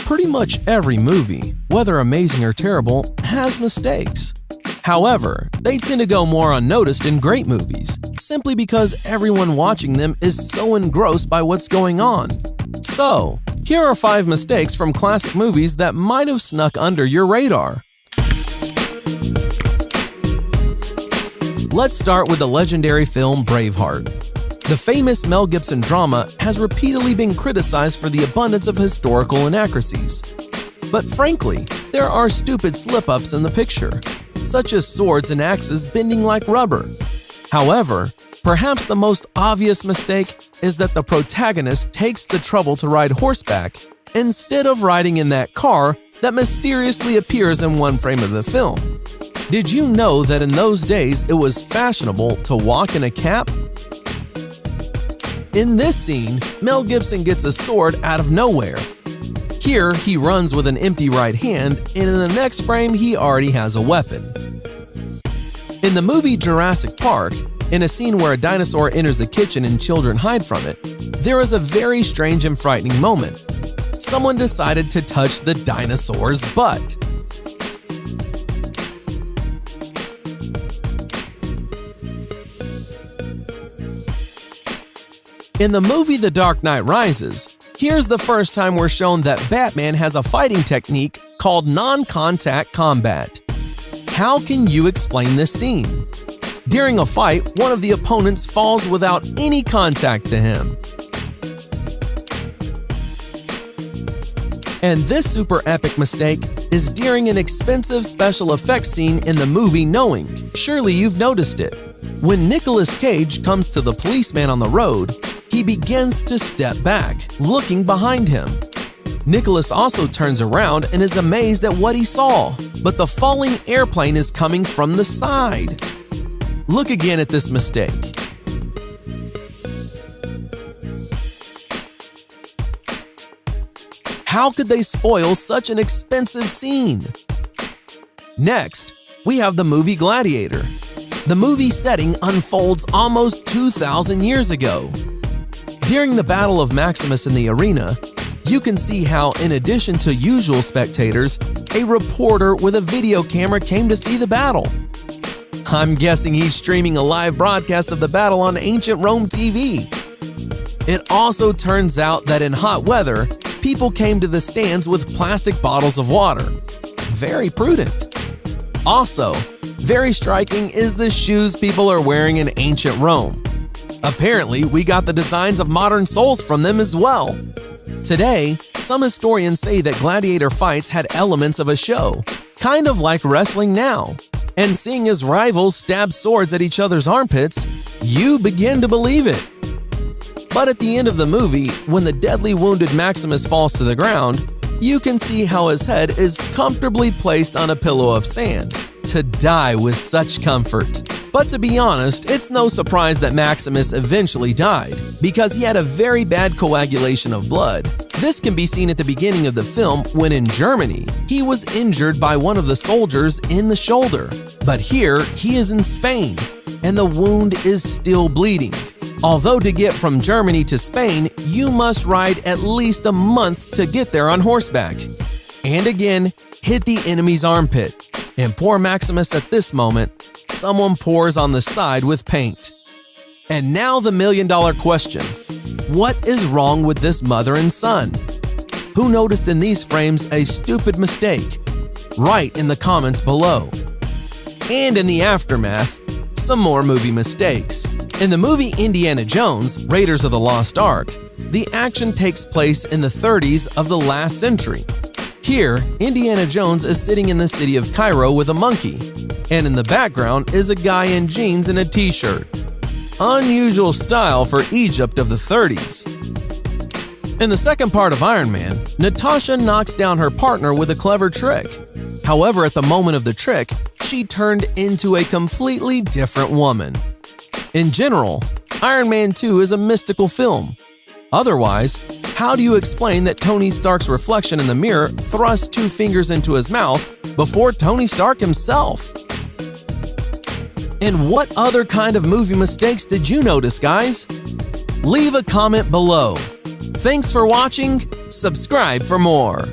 Pretty much every movie, whether amazing or terrible, has mistakes. However, they tend to go more unnoticed in great movies, simply because everyone watching them is so engrossed by what's going on. So, here are 5 mistakes from classic movies that might have snuck under your radar. Let's start with the legendary film Braveheart. The famous Mel Gibson drama has repeatedly been criticized for the abundance of historical inaccuracies. But frankly, there are stupid slip-ups in the picture, such as swords and axes bending like rubber. However, perhaps the most obvious mistake is that the protagonist takes the trouble to ride horseback instead of riding in that car that mysteriously appears in one frame of the film. Did you know that in those days it was fashionable to walk in a cap? In this scene, Mel Gibson gets a sword out of nowhere. Here, he runs with an empty right hand, and in the next frame, he already has a weapon. In the movie Jurassic Park, in a scene where a dinosaur enters the kitchen and children hide from it, there is a very strange and frightening moment. Someone decided to touch the dinosaur's butt. In the movie The Dark Knight Rises, here's the first time we're shown that Batman has a fighting technique called non-contact combat. How can you explain this scene? During a fight, one of the opponents falls without any contact to him. And this super epic mistake is during an expensive special effects scene in the movie Knowing. Surely you've noticed it. When Nicolas Cage comes to the policeman on the road, he begins to step back, looking behind him. Nicholas also turns around and is amazed at what he saw, but the falling airplane is coming from the side. Look again at this mistake. How could they spoil such an expensive scene? Next, we have the movie Gladiator. The movie setting unfolds almost 2,000 years ago. During the Battle of Maximus in the arena, you can see how, in addition to usual spectators, a reporter with a video camera came to see the battle. I'm guessing he's streaming a live broadcast of the battle on Ancient Rome TV. It also turns out that in hot weather, people came to the stands with plastic bottles of water. Very prudent. Also, very striking is the shoes people are wearing in Ancient Rome. Apparently, we got the designs of modern soles from them as well. Today, some historians say that gladiator fights had elements of a show, kind of like wrestling now. And seeing as rivals stab swords at each other's armpits, you begin to believe it. But at the end of the movie, when the deadly wounded Maximus falls to the ground, you can see how his head is comfortably placed on a pillow of sand, to die with such comfort. But to be honest, it's no surprise that Maximus eventually died, because he had a very bad coagulation of blood. This can be seen at the beginning of the film when in Germany, he was injured by one of the soldiers in the shoulder. But here, he is in Spain, and the wound is still bleeding. Although to get from Germany to Spain, you must ride at least a month to get there on horseback. And again, hit the enemy's armpit. And poor Maximus at this moment, someone pours on the side with paint. And now the million-dollar question. What is wrong with this mother and son? Who noticed in these frames a stupid mistake? Write in the comments below. And in the aftermath, some more movie mistakes. In the movie Indiana Jones, Raiders of the Lost Ark, the action takes place in the 30s of the last century. Here, Indiana Jones is sitting in the city of Cairo with a monkey, and in the background is a guy in jeans and a t-shirt. Unusual style for Egypt of the 30s. In the second part of Iron Man, Natasha knocks down her partner with a clever trick. However, at the moment of the trick, she turned into a completely different woman. In general, Iron Man 2 is a mystical film. Otherwise, how do you explain that Tony Stark's reflection in the mirror thrusts 2 fingers into his mouth before Tony Stark himself? And what other kind of movie mistakes did you notice, guys? Leave a comment below. Thanks for watching. Subscribe for more.